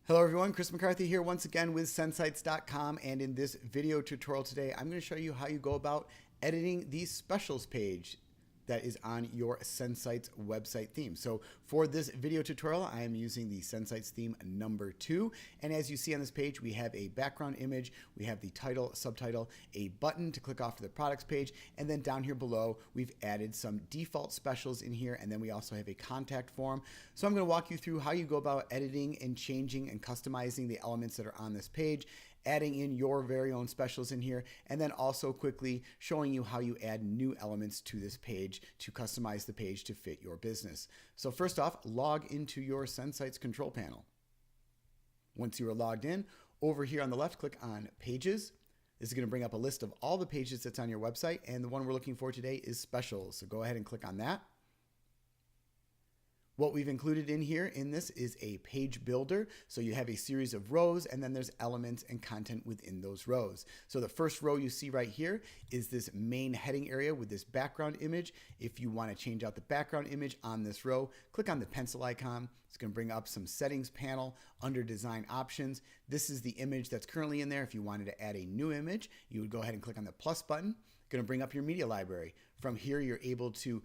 Hello everyone, Chris McCarthy here once again with Sensites.com, and in this video tutorial today I'm going to show you how you go about editing the specials page that is on your Sensites website theme. So for this video tutorial I am using the Sensites theme number 2, and as you see on this page we have a background image, we have the title, subtitle, a button to click off to the products page, and then down here below we've added some default specials in here, and then we also have a contact form. So I'm going to walk you through how you go about editing and changing and customizing the elements that are on this page, adding in your very own specials in here, and then also quickly showing you how you add new elements to this page to customize the page to fit your business. So first off, log into your Sensites control panel. Once you are logged in, over here on the left, click on Pages. This is going to bring up a list of all the pages that's on your website, and the one we're looking for today is Specials. So go ahead and click on that. What we've included in here in this is a page builder. So you have a series of rows, and then there's elements and content within those rows. So the first row you see right here is this main heading area with this background image. If you want to change out the background image on this row, click on the pencil icon. It's going to bring up some settings panel under design options. This is the image that's currently in there. If you wanted to add a new image, you would go ahead and click on the plus button. It's going to bring up your media library. From here, you're able to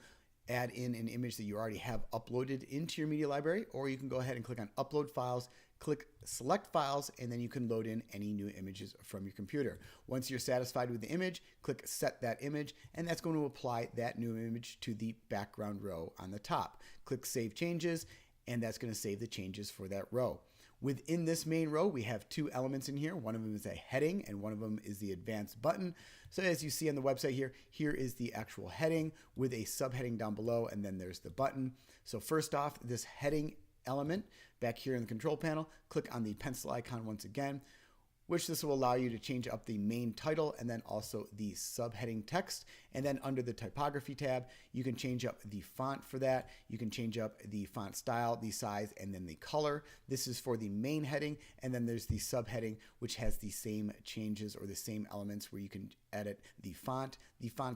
add in an image that you already have uploaded into your media library, or you can go ahead and click on upload files, click select files, and then you can load in any new images from your computer. Once you're satisfied with the image, click set that image, and that's going to apply that new image to the background row on the top. Click save changes, and that's going to save the changes for that row. Within this main row, we have two elements in here. One of them is a heading, and one of them is the advanced button. So as you see on the website here is the actual heading with a subheading down below, and then there's the button. So first off, this heading element back here in the control panel, click on the pencil icon once again, which this will allow you to change up the main title and then also the subheading text. And then under the typography tab, you can change up the font for that. You can change up the font style, the size, and then the color. This is for the main heading. And then there's the subheading, which has the same changes or the same elements where you can edit the font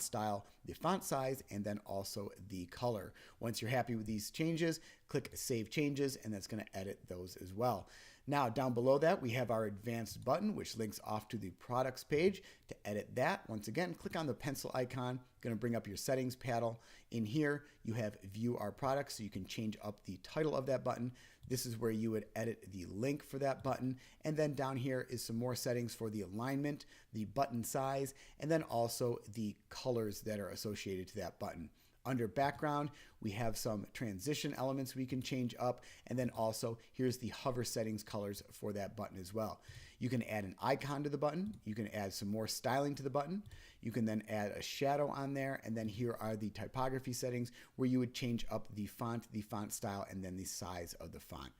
style, the font size, and then also the color. Once you're happy with these changes, click Save Changes, and that's going to edit those as well. Now, down below that, we have our advanced button, which links off to the products page. To edit that, once again, click on the pencil icon. Going to bring up your settings panel. In here, you have View Our Products, so you can change up the title of that button. This is where you would edit the link for that button. And then down here is some more settings for the alignment, the button size, and then also the colors that are associated to that button. Under background, we have some transition elements we can change up, and then also here's the hover settings colors for that button as well. You can add an icon to the button, you can add some more styling to the button, you can then add a shadow on there, and then here are the typography settings where you would change up the font style, and then the size of the font.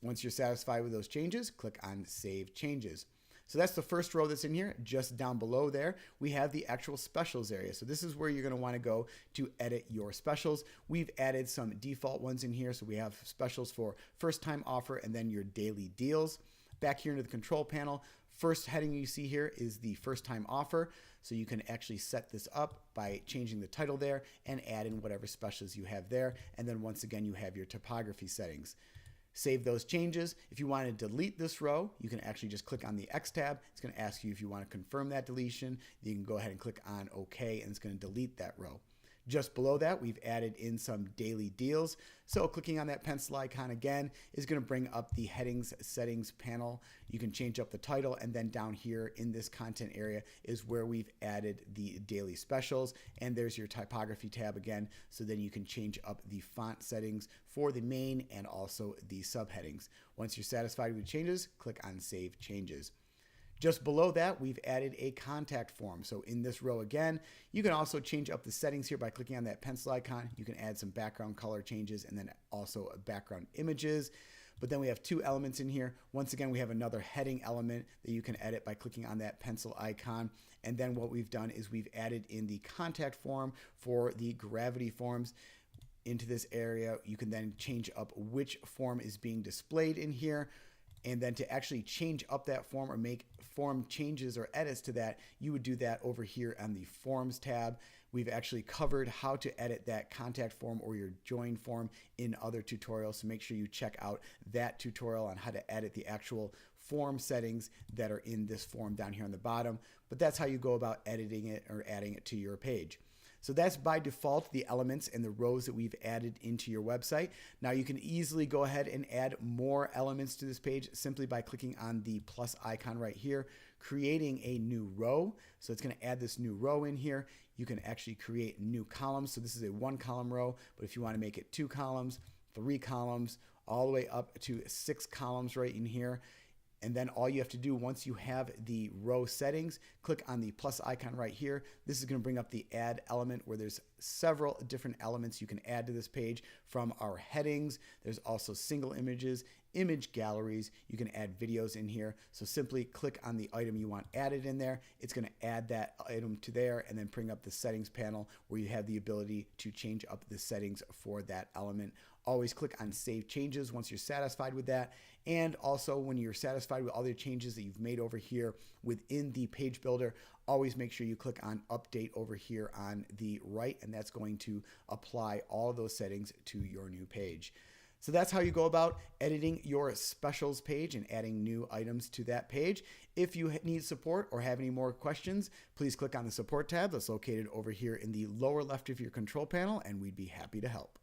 Once you're satisfied with those changes, click on Save Changes. So that's the first row that's in here. Just down below there, we have the actual specials area. So this is where you're going to want to go to edit your specials. We've added some default ones in here. So we have specials for first time offer and then your daily deals. Back here into the control panel, first heading you see here is the first time offer. So you can actually set this up by changing the title there and add in whatever specials you have there. And then once again, you have your typography settings. Save those changes. If you want to delete this row, you can actually just click on the X tab. It's going to ask you if you want to confirm that deletion. You can go ahead and click on OK, and it's going to delete that row. Just below that, we've added in some daily deals. So clicking on that pencil icon again is going to bring up the headings settings panel. You can change up the title, and then down here in this content area is where we've added the daily specials. And there's your typography tab again. So then you can change up the font settings for the main and also the subheadings. Once you're satisfied with the changes, click on Save Changes. Just below that, we've added a contact form. So in this row again, you can also change up the settings here by clicking on that pencil icon. You can add some background color changes and then also background images. But then we have two elements in here. Once again, we have another heading element that you can edit by clicking on that pencil icon. And then what we've done is we've added in the contact form for the gravity forms into this area. You can then change up which form is being displayed in here. And then to actually change up that form or make form changes or edits to that, you would do that over here on the Forms tab. We've actually covered how to edit that contact form or your join form in other tutorials, so make sure you check out that tutorial on how to edit the actual form settings that are in this form down here on the bottom. But that's how you go about editing it or adding it to your page. So that's by default the elements and the rows that we've added into your website. Now you can easily go ahead and add more elements to this page simply by clicking on the plus icon right here, creating a new row. So it's going to add this new row in here. You can actually create new columns. So this is a 1-column row, but if you want to make it 2 columns, 3 columns, all the way up to 6 columns right in here. And then all you have to do once you have the row settings, click on the plus icon right here. This is going to bring up the add element where there's several different elements you can add to this page from our headings. There's also single images, image galleries. You can add videos in here. So simply click on the item you want added in there. It's going to add that item to there and then bring up the settings panel where you have the ability to change up the settings for that element. Always click on Save Changes once you're satisfied with that. And also when you're satisfied with all the changes that you've made over here within the page builder, always make sure you click on Update over here on the right, and that's going to apply all of those settings to your new page. So that's how you go about editing your specials page and adding new items to that page. If you need support or have any more questions, please click on the support tab that's located over here in the lower left of your control panel, and we'd be happy to help.